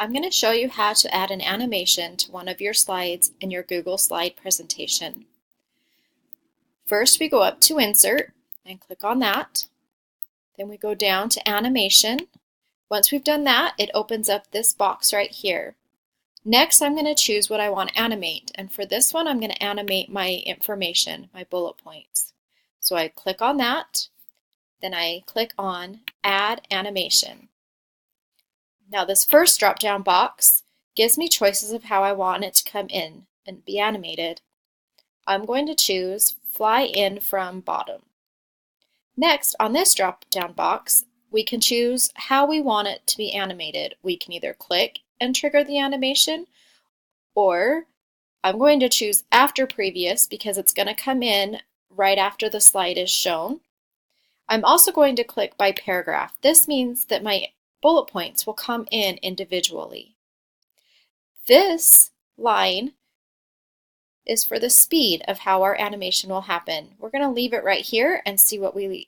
I'm going to show you how to add an animation to one of your slides in your Google Slide presentation. First, we go up to Insert and click on that. Then we go down to Animation. Once we've done that, it opens up this box right here. Next, I'm going to choose what I want to animate, and for this one, I'm going to animate my information, my bullet points. So I click on that, then I click on Add Animation. Now this first drop-down box gives me choices of how I want it to come in and be animated. I'm going to choose Fly In from Bottom. Next, on this drop-down box, we can choose how we want it to be animated. We can either click and trigger the animation, or I'm going to choose After Previous because it's going to come in right after the slide is shown. I'm also going to click by paragraph. This means that my bullet points will come in individually. This line is for the speed of how our animation will happen. We're going to leave it right here and see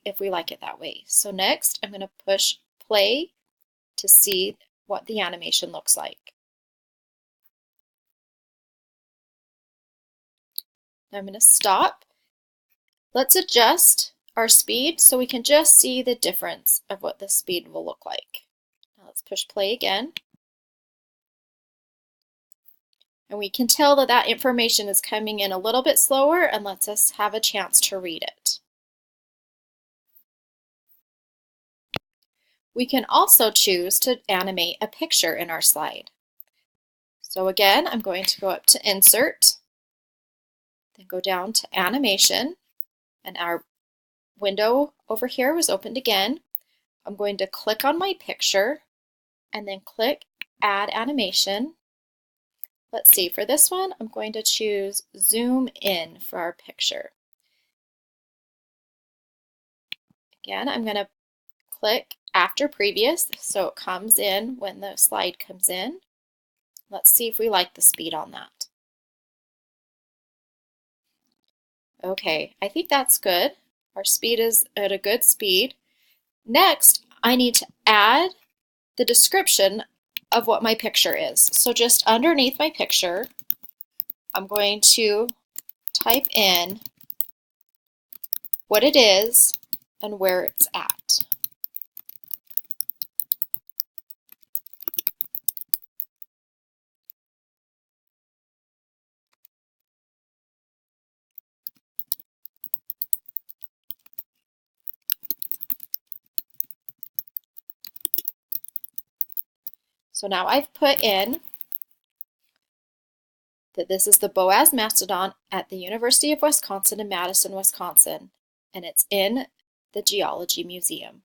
if we like it that way. So next, I'm going to push play to see what the animation looks like. Now I'm going to stop. Let's adjust our speed so we can just see the difference of what the speed will look like. Now let's push play again. And we can tell that that information is coming in a little bit slower and lets us have a chance to read it. We can also choose to animate a picture in our slide. So again, I'm going to go up to Insert, then go down to Animation, and our window over here was opened again. I'm going to click on my picture and then click Add Animation. Let's see, for this one, I'm going to choose Zoom In for our picture. Again, I'm going to click After Previous so it comes in when the slide comes in. Let's see if we like the speed on that. Okay, I think that's good. Our speed is at a good speed. Next, I need to add the description of what my picture is. So just underneath my picture, I'm going to type in what it is and where it's at. So now I've put in that this is the Boaz Mastodon at the University of Wisconsin in Madison, Wisconsin, and it's in the Geology Museum.